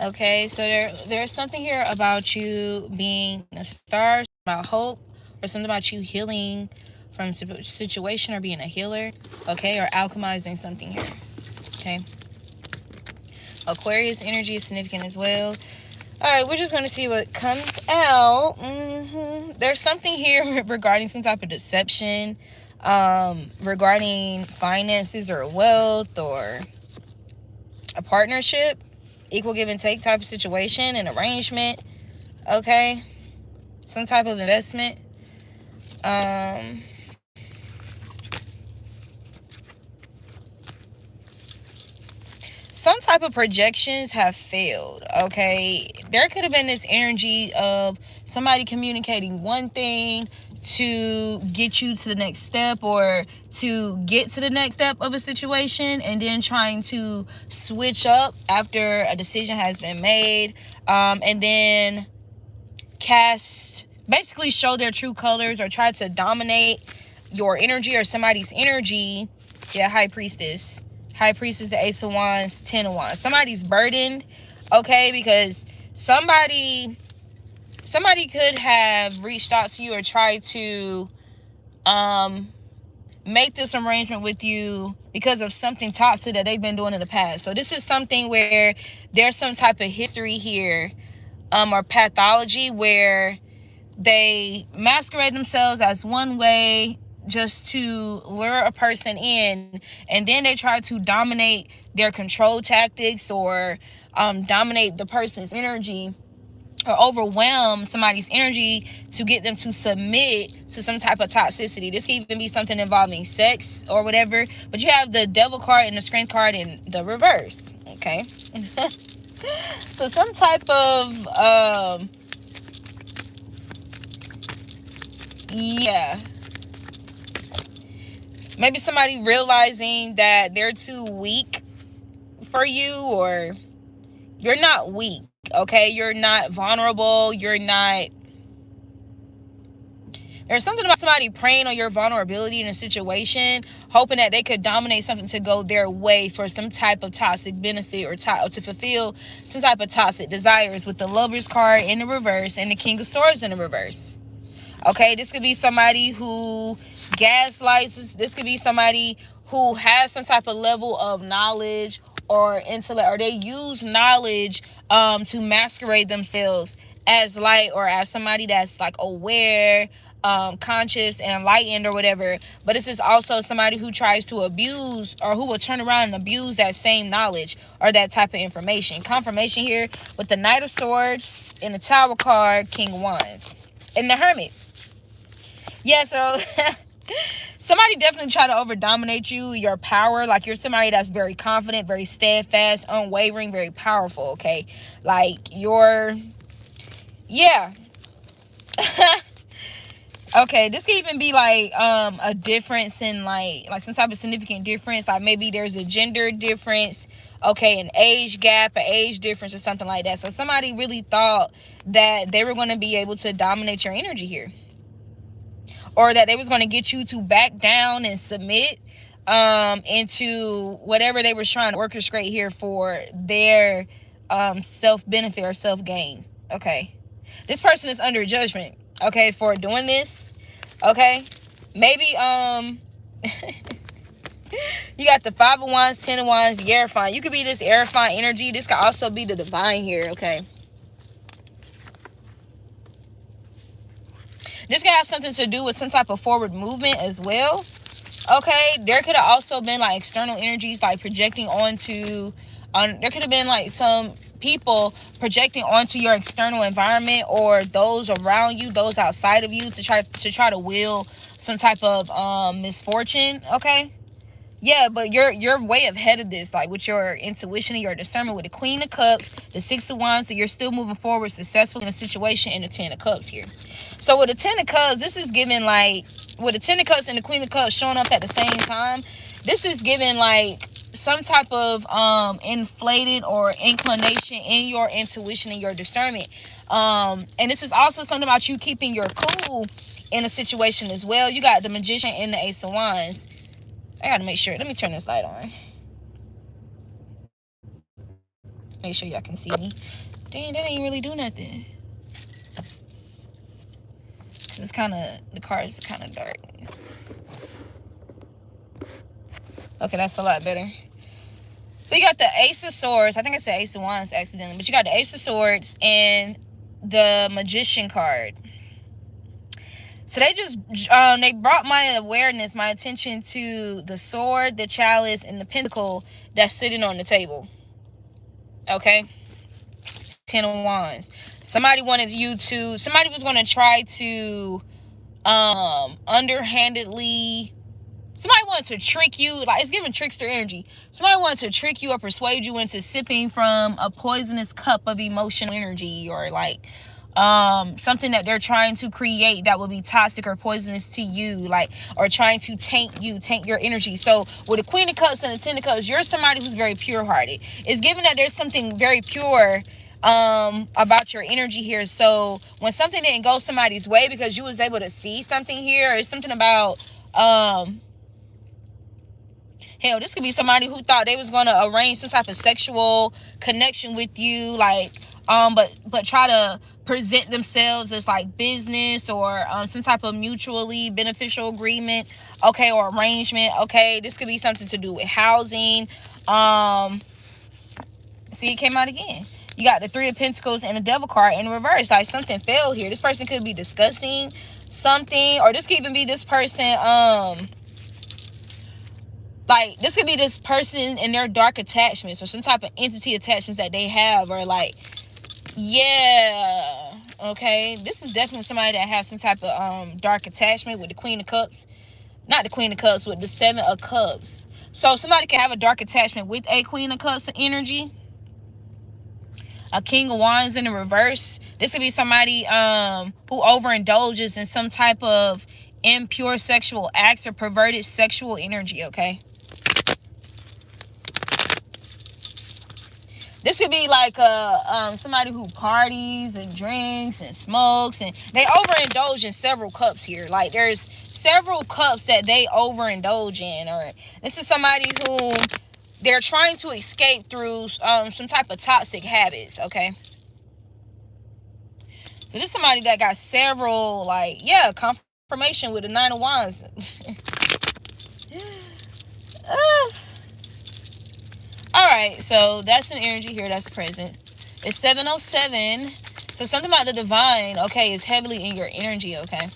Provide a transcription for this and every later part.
Okay, so there's something here about you being a star, about hope, or something about you healing from situation or being a healer. Okay, or alchemizing something here. Okay. Aquarius energy is significant as well. All right, we're just going to see what comes out. There's something here regarding some type of deception, regarding finances or wealth or a partnership, equal give and take type of situation, an arrangement. Okay, some type of investment. Um, some type of projections have failed. Okay, there could have been this energy of somebody communicating one thing to get you to the next step or to get to the next step of a situation, and then trying to switch up after a decision has been made, and then cast, basically show their true colors or try to dominate your energy or somebody's energy. Yeah, high priestess. High priestess, the ace of wands, 10 of wands. Somebody's burdened, okay, because somebody could have reached out to you or tried to make this arrangement with you because of something toxic that they've been doing in the past. So this is something where there's some type of history here, or pathology, where they masquerade themselves as one way just to lure a person in, and then they try to dominate their control tactics, or dominate the person's energy, or overwhelm somebody's energy to get them to submit to some type of toxicity. This can even be something involving sex or whatever. But you have the devil card and the strength card in the reverse. Okay. So some type of yeah, maybe somebody realizing that they're too weak for you, or you're not weak. Okay, you're not vulnerable. You're not. There's something about somebody preying on your vulnerability in a situation, hoping that they could dominate something to go their way for some type of toxic benefit, or to fulfill some type of toxic desires, with the Lover's card in the reverse and the King of Swords in the reverse. Okay, this could be somebody who gaslights. This could be somebody who has some type of level of knowledge or intellect, or they use knowledge to masquerade themselves as light, or as somebody that's like aware, conscious and enlightened or whatever. But this is also somebody who tries to abuse, or who will turn around and abuse that same knowledge or that type of information. Confirmation here with the Knight of Swords and the Tower card, King of Wands, and the Hermit. Yeah, so somebody definitely try to over dominate you, your power. Like, you're somebody that's very confident, very steadfast, unwavering, very powerful. Okay, like you're, yeah. Okay, this could even be like a difference in like some type of significant difference. Like maybe there's a gender difference, okay, an age gap, an age difference, or something like that. So somebody really thought that they were going to be able to dominate your energy here, or that they was going to get you to back down and submit into whatever they were trying to orchestrate here for their self-benefit or self-gain. Okay, this person is under judgment, okay, for doing this. Okay, maybe you got the 5 of Wands, 10 of Wands, the Hierophant. You could be this Hierophant energy. This could also be the divine here. Okay, this could have something to do with some type of forward movement as well. Okay, there could have also been like external energies like projecting onto, there could have been like some people projecting onto your external environment, or those around you, those outside of you, to try to will some type of misfortune. Okay, yeah, but you're way ahead of this, like with your intuition and your discernment, with the Queen of Cups, the 6 of Wands. So you're still moving forward successful in a situation, and the 10 of Cups here. So with the 10 of Cups, this is giving like, with the 10 of Cups and the Queen of Cups showing up at the same time, this is giving like some type of inflated or inclination in your intuition and your discernment. And this is also something about you keeping your cool in a situation as well. You got the Magician and the Ace of Wands. I gotta make sure. Let me turn this light on. Make sure y'all can see me. Dang, that ain't really do nothing. Cause it's kind of, the car is kind of dark. Okay, that's a lot better. So you got the Ace of Swords. I think I said Ace of Wands accidentally, but you got the Ace of Swords and the Magician card. So they just they brought my awareness, my attention to the sword, the chalice, and the pentacle that's sitting on the table. Okay, 10 of Wands. Somebody wanted you to. Somebody was going to try to underhandedly. Somebody wanted to trick you. Like, it's giving trickster energy. Somebody wanted to trick you or persuade you into sipping from a poisonous cup of emotional energy, or like something that they're trying to create that will be toxic or poisonous to you, like, or trying to taint you, taint your energy. So with the Queen of Cups and the Ten of Cups, you're somebody who's very pure-hearted. It's given that there's something very pure about your energy here. So when something didn't go somebody's way because you was able to see something here, or something about hell, this could be somebody who thought they was going to arrange some type of sexual connection with you, like but try to present themselves as like business, or some type of mutually beneficial agreement, okay, or arrangement. Okay, this could be something to do with housing. See, it came out again. You got the Three of Pentacles and the Devil card in reverse. Like, something failed here. This person could be discussing something, or this could even be this person like, this could be this person in their dark attachments, or some type of entity attachments that they have, or like, yeah, okay, this is definitely somebody that has some type of dark attachment with the Queen of Cups. Not the Queen of Cups, with the Seven of Cups. So somebody can have a dark attachment with a Queen of Cups energy. A King of Wands in the reverse. This could be somebody who overindulges in some type of impure sexual acts or perverted sexual energy, okay? This could be like somebody who parties and drinks and smokes, and they overindulge in several cups here. Like, there's several cups that they overindulge in. Or this is somebody who they're trying to escape through some type of toxic habits, okay? So this is somebody that got several, like, yeah, confirmation with the Nine of Wands. All right, so that's an energy here that's present. It's 7:07. So something about the divine, okay, is heavily in your energy, okay?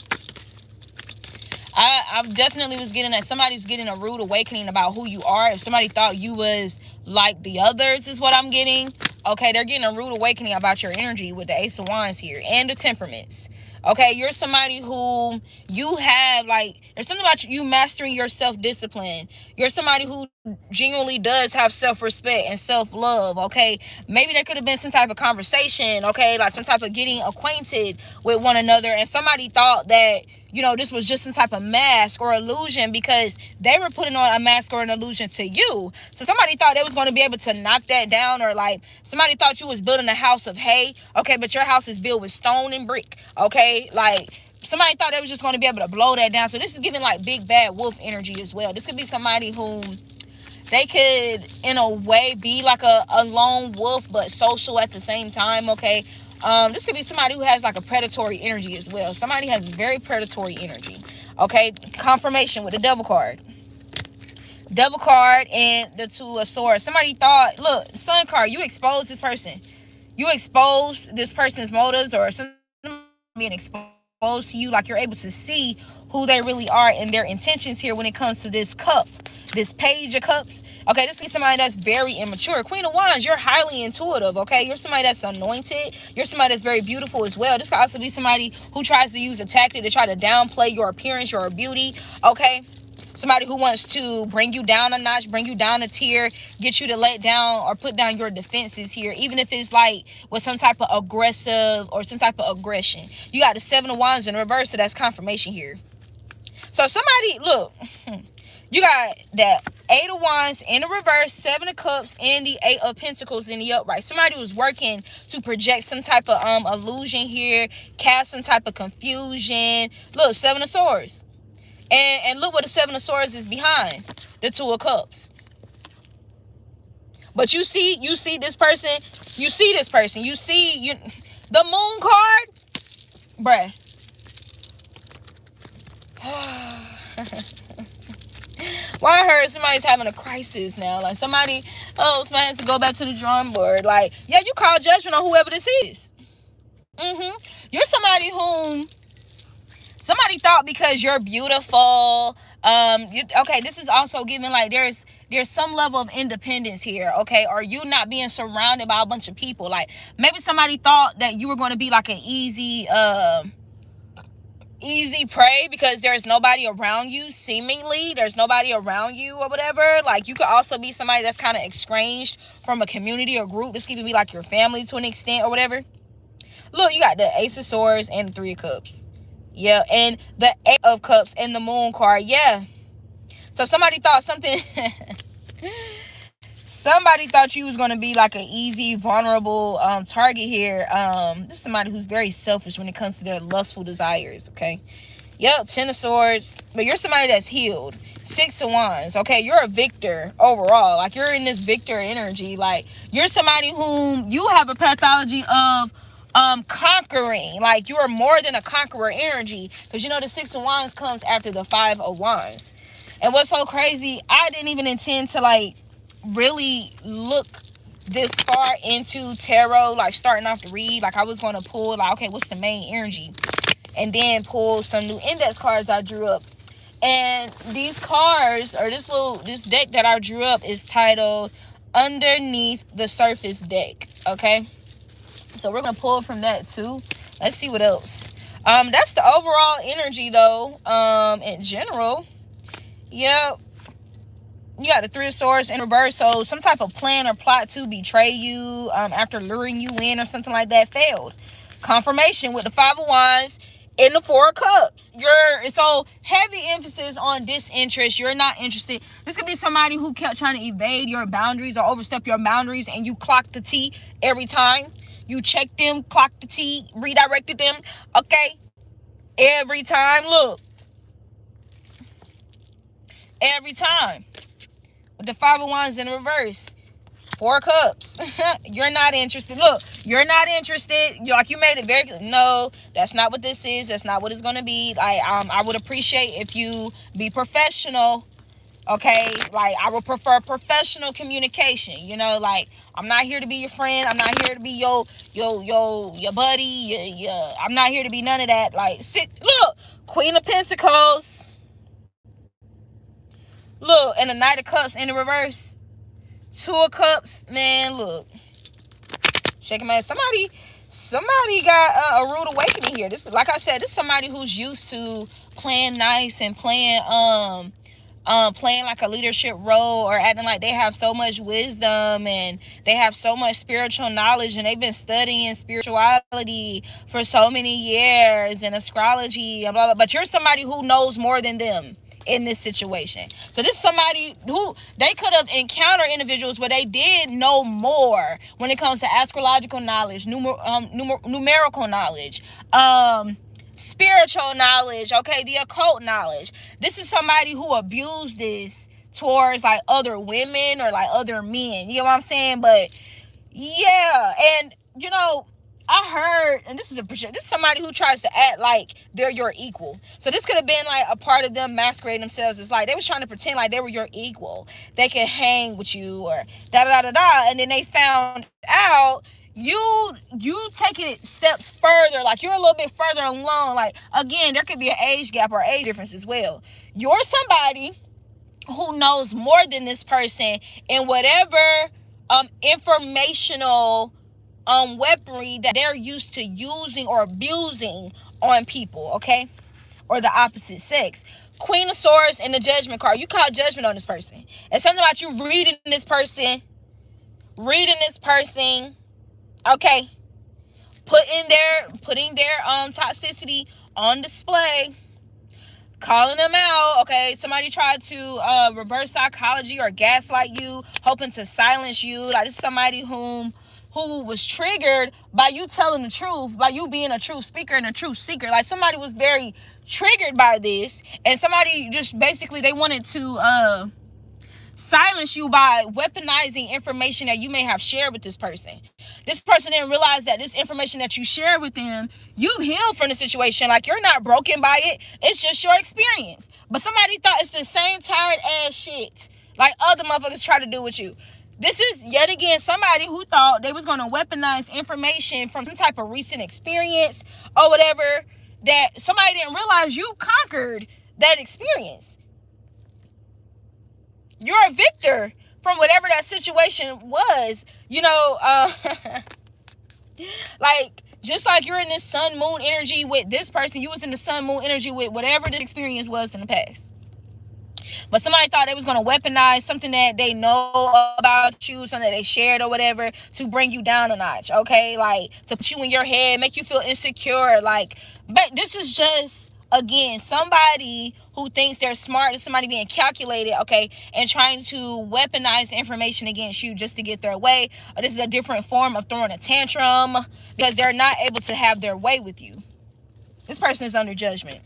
I definitely was getting that somebody's getting a rude awakening about who you are. If somebody thought you was like the others, is what I'm getting. Okay, they're getting a rude awakening about your energy with the Ace of Wands here and the temperaments. Okay, you're somebody who you have, like, there's something about you mastering your self-discipline. You're somebody who genuinely does have self-respect and self-love, okay? Maybe there could have been some type of conversation, okay? Like some type of getting acquainted with one another, and somebody thought that, you know, this was just some type of mask or illusion because they were putting on a mask or an illusion to you. So somebody thought they was going to be able to knock that down, or like somebody thought you was building a house of hay, okay, but your house is built with stone and brick, okay? Like, somebody thought they was just going to be able to blow that down. So this is giving like big bad wolf energy as well. This could be somebody who they could in a way be like a lone wolf but social at the same time, okay? This could be somebody who has like a predatory energy as well. Somebody has very predatory energy, okay? Confirmation with the Devil card. Devil card and the Two of Swords. Somebody thought, look, Sun card, you exposed this person. You exposed this person's motives, or something being exposed to you, like you're able to see who they really are and their intentions here when it comes to this cup, this Page of Cups. Okay, this is somebody that's very immature. Queen of Wands, you're highly intuitive, okay? You're somebody that's anointed. You're somebody that's very beautiful as well. This could also be somebody who tries to use a tactic to try to downplay your appearance, your beauty, okay? Somebody who wants to bring you down a notch, bring you down a tier, get you to let down or put down your defenses here, even if it's like with some type of aggressive or some type of aggression. You got the Seven of Wands in reverse, so that's confirmation here. So somebody, look, you got that Eight of Wands in the reverse, Seven of Cups, and the Eight of Pentacles in the upright. Somebody was working to project some type of illusion here, cast some type of confusion. Look, Seven of Swords. And look what the Seven of Swords is behind. The Two of Cups. But you see this person, you see the moon card, bruh. Well, I heard somebody's having a crisis now. Like somebody has to go back to the drawing board. Like, yeah, you call judgment on whoever this is. You're somebody whom somebody thought because you're beautiful. Okay, this is also giving like there's some level of independence here, okay? Or you not being surrounded by a bunch of people. Like maybe somebody thought that you were going to be like an easy prey because there's nobody around you. Seemingly there's nobody around you or whatever. Like you could also be somebody that's kind of estranged from a community or group. This could even be like your family to an extent or whatever. Look, you got the Ace of Swords and the Three of Cups. Yeah, and the Eight of Cups and the Moon card. Yeah. So somebody thought somebody thought you was going to be like an easy, vulnerable target here. This is somebody who's very selfish when it comes to their lustful desires, okay? Yep, Ten of Swords. But you're somebody that's healed. Six of Wands, okay? You're a victor overall. Like, you're in this victor energy. Like, you're somebody whom you have a pathology of conquering. Like, you are more than a conqueror energy. Because, you know, the Six of Wands comes after the Five of Wands. And what's so crazy, I didn't even intend to, like, really look this far into tarot, like starting off to read. Like I was going to pull like, okay, what's the main energy, and then pull some new index cards I drew up. And these cards, or this deck that I drew up, is titled Underneath the Surface Deck. Okay, so we're gonna pull from that too. Let's see what else. That's the overall energy though. In general, yep. You got the Three of Swords in reverse. So some type of plan or plot to betray you after luring you in or something like that failed. Confirmation with the Five of Wands and the Four of Cups. It's all heavy emphasis on disinterest. You're not interested. This could be somebody who kept trying to evade your boundaries or overstep your boundaries, and you clocked the T every time. You checked them, clocked the T, redirected them. Okay? Every time. Look. Every time. With the Five of Wands in reverse. Four Cups. You're not interested. Look, you're not interested. Like, you made it very clear. No, that's not what this is. That's not what it's going to be. Like, I would appreciate if you be professional. Okay? Like, I would prefer professional communication. You know, like, I'm not here to be your friend. I'm not here to be your buddy. I'm not here to be none of that. Like, look, Queen of Pentacles. Look, and the Knight of Cups in the reverse. Two of Cups, man, look. Shaking my head. Somebody got a rude awakening here. This, like I said, this is somebody who's used to playing nice and playing like a leadership role, or acting like they have so much wisdom and they have so much spiritual knowledge, and they've been studying spirituality for so many years and astrology and blah, blah. But you're somebody who knows more than them in this situation. So this is somebody who, they could have encountered individuals where they did know more when it comes to astrological knowledge, numerical knowledge, spiritual knowledge, okay, the occult knowledge. This is somebody who abused this towards like other women or like other men. You know what I'm saying? But yeah, and you know, I heard, and this is somebody who tries to act like they're your equal. So this could have been like a part of them masquerading themselves as like they was trying to pretend like they were your equal. They could hang with you or da-da-da-da-da. And then they found out you taking it steps further. Like you're a little bit further along. Like, again, there could be an age gap or age difference as well. You're somebody who knows more than this person in whatever informational weaponry that they're used to using or abusing on people, okay? Or the opposite sex. Queen of Swords and the Judgment card. You call judgment on this person. It's something about you reading this person, okay? Putting their toxicity on display, calling them out, okay? Somebody tried to reverse psychology or gaslight you, hoping to silence you. Like, this is somebody who was triggered by you telling the truth, by you being a truth speaker and a truth seeker. Like, somebody was very triggered by this, and somebody just basically, they wanted to silence you by weaponizing information that you may have shared with this person. This person didn't realize that this information that you share with them, you healed from the situation. Like, you're not broken by it. It's just your experience. But somebody thought it's the same tired ass shit like other motherfuckers try to do with you. This is yet again somebody who thought they was going to weaponize information from some type of recent experience or whatever, that somebody didn't realize you conquered that experience. You're a victor from whatever that situation was, like, just like you're in this sun moon energy with this person, you was in the sun moon energy with whatever this experience was in the past. But somebody thought they was going to weaponize something that they know about you, something that they shared or whatever, to bring you down a notch, okay? Like, to put you in your head, make you feel insecure. Like, but this is just, again, somebody who thinks they're smart, is somebody being calculated, okay, and trying to weaponize information against you just to get their way. Or this is a different form of throwing a tantrum because they're not able to have their way with you. This person is under judgment.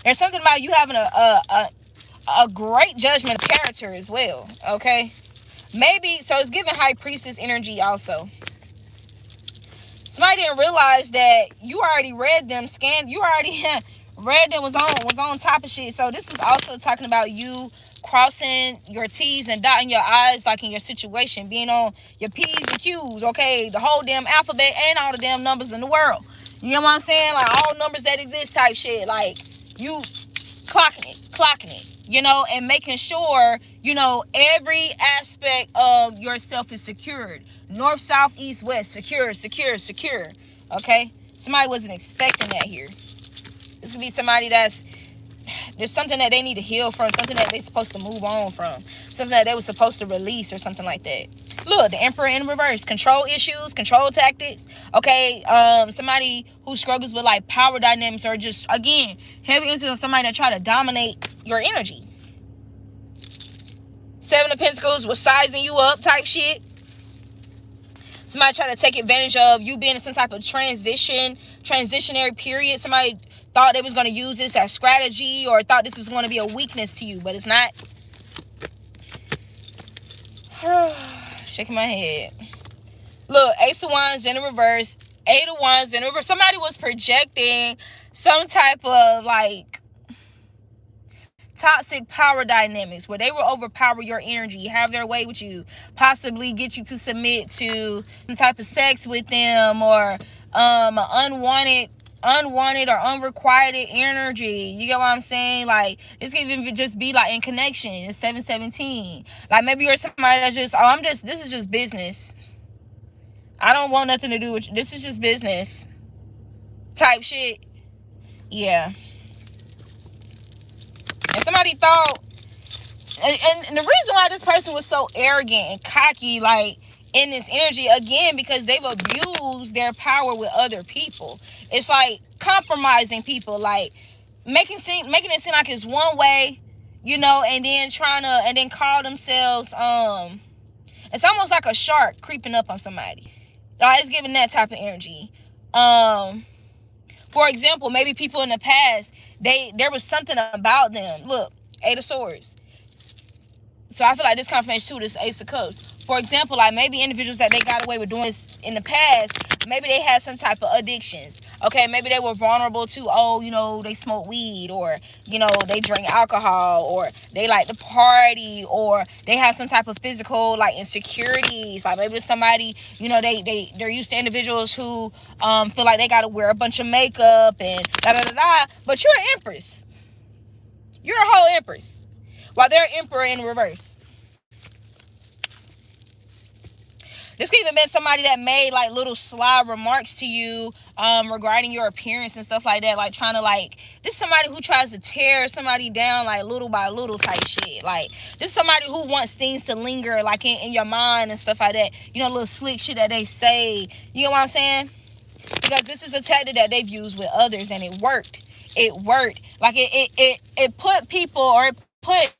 There's something about you having a great judgment of character as well, okay? Maybe, so it's giving high priestess energy also. Somebody didn't realize that you already read them, scanned, you already read them, was on top of shit. So this is also talking about you crossing your T's and dotting your I's, like in your situation, being on your P's and Q's, okay? The whole damn alphabet and all the damn numbers in the world. You know what I'm saying? Like, all numbers that exist type shit. Like, you clocking it, and making sure, every aspect of yourself is secured. North, south, east, west, secure. Okay? Somebody wasn't expecting that here. This could be somebody there's something that they need to heal from, something that they're supposed to move on from, something that they were supposed to release or something like that. Look, the Emperor in reverse. Control issues, control tactics. Okay, somebody who struggles with like power dynamics, or just, again, heavy emphasis on somebody that try to dominate your energy. Seven of Pentacles was sizing you up type shit. Somebody try to take advantage of you being in some type of transitionary period. Somebody thought they was going to use this as strategy, or thought this was going to be a weakness to you, but it's not. Shaking my head. Look, Ace of Wands in the reverse, Eight of Wands in the reverse. Somebody was projecting some type of like toxic power dynamics where they will overpower your energy, have their way with you, possibly get you to submit to some type of sex with them, or unwanted or unrequited energy. You get what I'm saying? Like, this can even just be like in connection. It's 717. Like, maybe you're somebody that's just, this is just business. I don't want nothing to do with you. This is just business type shit. Yeah. And somebody thought, and the reason why this person was so arrogant and cocky, like, in this energy, again, because they've abused their power with other people. It's like compromising people, like making it seem like it's one way, and then call themselves, it's almost like a shark creeping up on somebody. Like, it's giving that type of energy. For example, maybe people in the past, there was something about them. Look, Eight of Swords. So I feel like this confirmation too, this Ace of Cups. For example, like maybe individuals that they got away with doing this in the past, maybe they had some type of addictions. Okay, maybe they were vulnerable to, they smoke weed, or, they drink alcohol, or they like to party, or they have some type of physical like insecurities. Like maybe somebody, they're used to individuals who feel like they got to wear a bunch of makeup and da-da-da-da. But you're an Empress. You're a whole Empress. While they're Emperor in reverse. This could even been somebody that made like little sly remarks to you regarding your appearance and stuff like that. Like trying to this is somebody who tries to tear somebody down like little by little type shit. Like this is somebody who wants things to linger like in your mind and stuff like that. Little slick shit that they say. You know what I'm saying? Because this is a tactic that they've used with others and it worked. It worked. Like it put people, or it put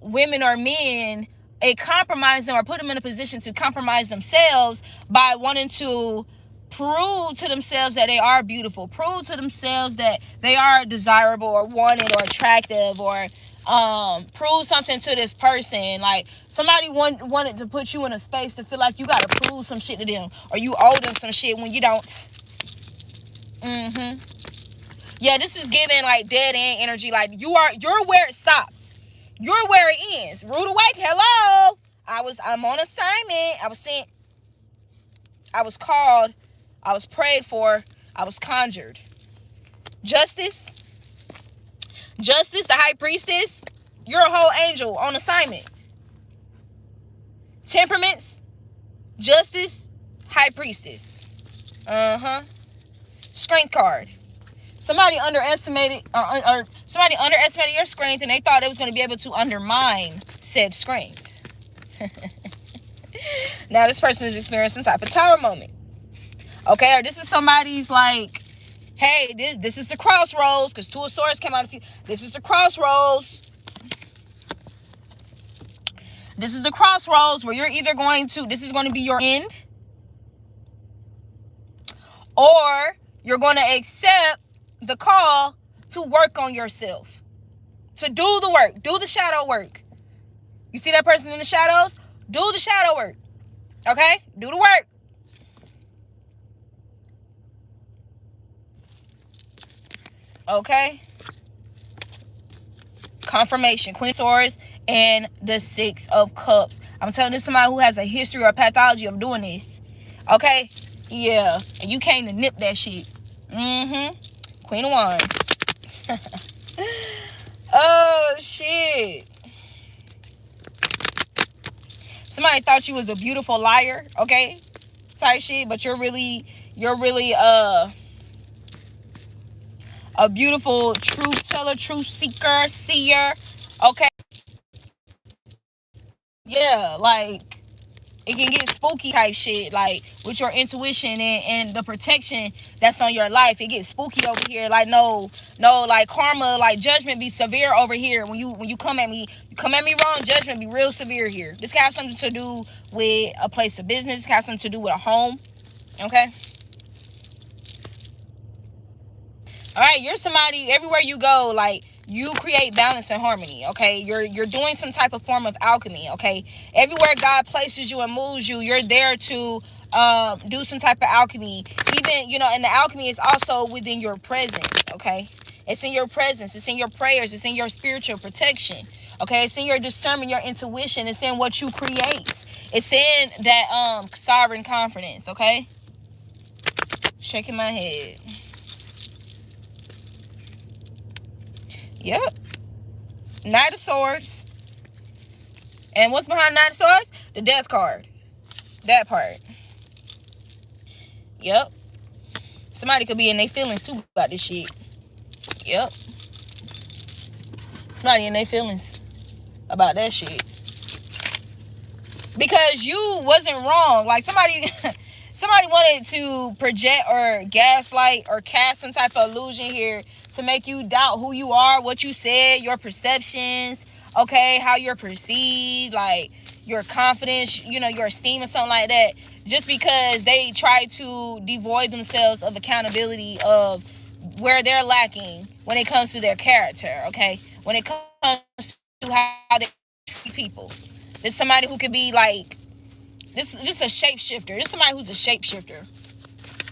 women or men, it compromised them or put them in a position to compromise themselves by wanting to prove to themselves that they are beautiful, prove to themselves that they are desirable or wanted or attractive, or prove something to this person. Like somebody wanted to put you in a space to feel like you gotta prove some shit to them, or you owe them some shit when you don't. Yeah, this is giving like dead end energy. Like you're where it stops, you're where it ends. Rude awake, hello. I'm on assignment. I was sent, I was called, I was prayed for, I was conjured. Justice, the high priestess, you're a whole angel on assignment. Temperaments, justice, high priestess. Strength card. Somebody underestimated or somebody underestimated your strength, and they thought it was going to be able to undermine said strength. Now this person is experiencing some type of tower moment. Okay, or this is somebody's like, hey, this is the crossroads, because Two of Swords came out a few. This is the crossroads. This is the crossroads where you're either going to, this is going to be your end, or you're going to accept the call to work on yourself, to do the work, do the shadow work. You see that person in the shadows? Do the shadow work. Okay? Do the work. Okay? Confirmation. Queen of Swords and the Six of Cups. I'm telling this to somebody who has a history or pathology of doing this. Okay? Yeah. And you came to nip that shit. Queen of Wands. Oh, shit. Somebody thought you was a beautiful liar, okay? Type shit, but you're really a beautiful truth teller, truth seeker, seer, okay? Yeah, like it can get spooky type shit, like with your intuition and the protection that's on your life. It gets spooky over here. Like no, like karma, like judgment be severe over here. When you come at me wrong, judgment be real severe here. This can have something to do with a place of business. This can have something to do with a home. Okay. All right, you're somebody, everywhere you go, like you create balance and harmony. Okay, you're doing some type of form of alchemy. Okay, everywhere God places you and moves you, you're there to do some type of alchemy. Even, and the alchemy is also within your presence. Okay, it's in your presence, it's in your prayers, it's in your spiritual protection. Okay, it's in your discernment, your intuition, it's in what you create, it's in that sovereign confidence. Okay, shaking my head. Yep. Knight of Swords. And what's behind Knight of Swords? The Death card. That part. Yep. Somebody could be in their feelings too about this shit. Yep. Somebody in their feelings about that shit. Because you wasn't wrong. Like somebody wanted to project or gaslight or cast some type of illusion here to make you doubt who you are, what you said, your perceptions, okay, how you're perceived, like your confidence, your esteem or something like that, just because they try to devoid themselves of accountability of where they're lacking when it comes to their character, okay, when it comes to how they treat people. There's somebody who could be like, this is a shapeshifter. This is somebody who's a shapeshifter.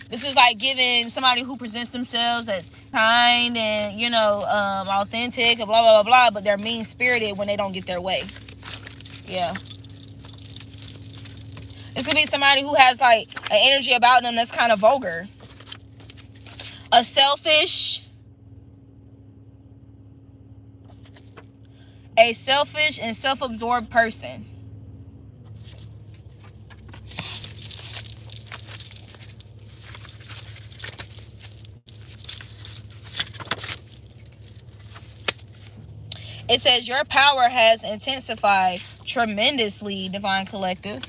This is like giving somebody who presents themselves as kind and, authentic and blah, blah, blah, blah, but they're mean-spirited when they don't get their way. Yeah. This could be somebody who has like an energy about them that's kind of vulgar. A selfish and self-absorbed person. It says your power has intensified tremendously, Divine Collective.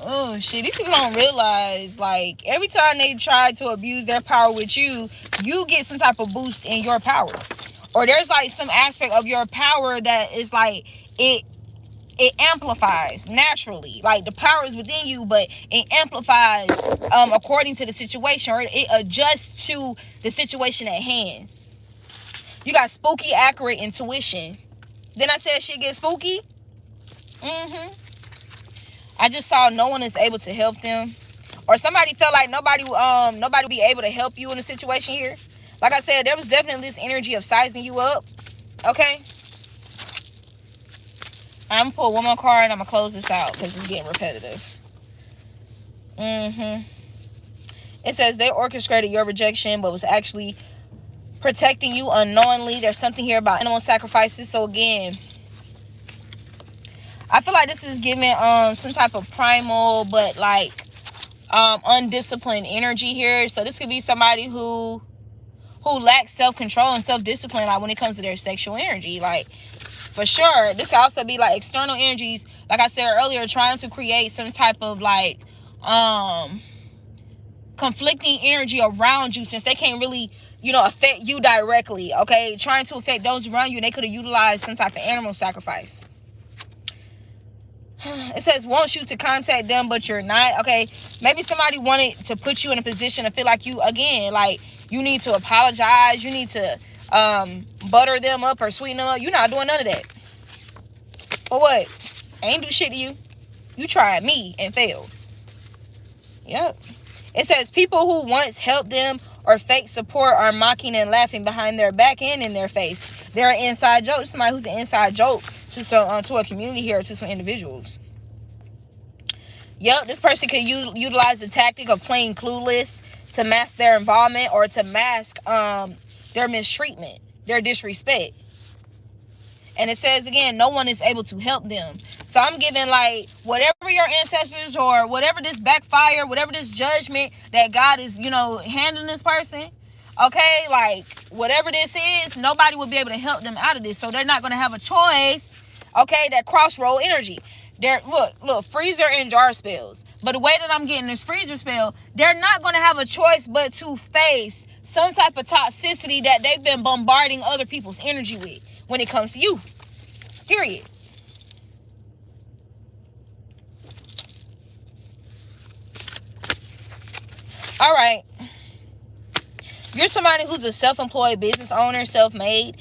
Oh shit, these people don't realize, like, every time they try to abuse their power with you, you get some type of boost in your power. Or there's like some aspect of your power that is like, it it amplifies naturally. Like, the power is within you, but it amplifies according to the situation, or it adjusts to the situation at hand. You got spooky, accurate intuition. Then I said shit get spooky. I just saw no one is able to help them, or somebody felt like nobody will be able to help you in a situation here. Like I said, there was definitely this energy of sizing you up. Okay, I'm gonna pull one more card and I'm gonna close this out because it's getting repetitive. It says they orchestrated your rejection, but was actually protecting you unknowingly. There's something here about animal sacrifices. So again, I feel like this is giving some type of primal, but like undisciplined energy here. So this could be somebody who lacks self-control and self-discipline, like when it comes to their sexual energy. Like, for sure, this could also be like external energies, like I said earlier, trying to create some type of like conflicting energy around you, since they can't really, affect you directly. Okay, trying to affect those around you, they could have utilized some type of animal sacrifice. It says wants you to contact them, but you're not. Okay, maybe somebody wanted to put you in a position to feel like you, again, like you need to apologize, you need to butter them up or sweeten them up. You're not doing none of that. For what? I ain't do shit to you. You tried me and failed. Yep. It says people who once helped them or fake support are mocking and laughing behind their back and in their face. They're an inside joke. Somebody who's an inside joke to a community here, to some individuals. Yep, this person could utilize the tactic of playing clueless to mask their involvement, or to mask their mistreatment, their disrespect. And it says again, no one is able to help them. So I'm giving, like, whatever your ancestors, or whatever this backfire, whatever this judgment that God is, handing this person, okay, like, whatever this is, nobody will be able to help them out of this. So they're not going to have a choice, okay, that crossroad energy. Look, freezer and jar spells. But the way that I'm getting this freezer spell, they're not going to have a choice but to face some type of toxicity that they've been bombarding other people's energy with when it comes to you. Period. All right. You're somebody who's a self-employed business owner, self-made.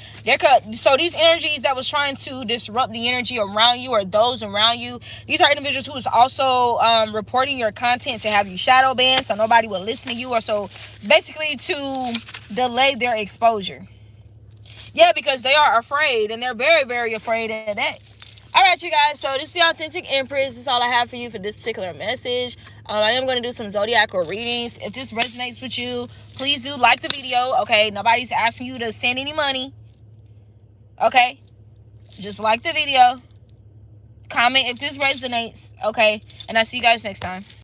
So these energies that was trying to disrupt the energy around you, or those around you, these are individuals who is also reporting your content to have you shadow banned, so nobody will listen to you, or so basically to delay their exposure. Yeah, because they are afraid, and they're very, very afraid of that. All right, you guys, so this is the Authentic Empress. This is all I have for you for this particular message. I am going to do some zodiacal readings. If this resonates with you, please do like the video, okay? Nobody's asking you to send any money, okay? Just like the video. Comment if this resonates, okay? And I'll see you guys next time.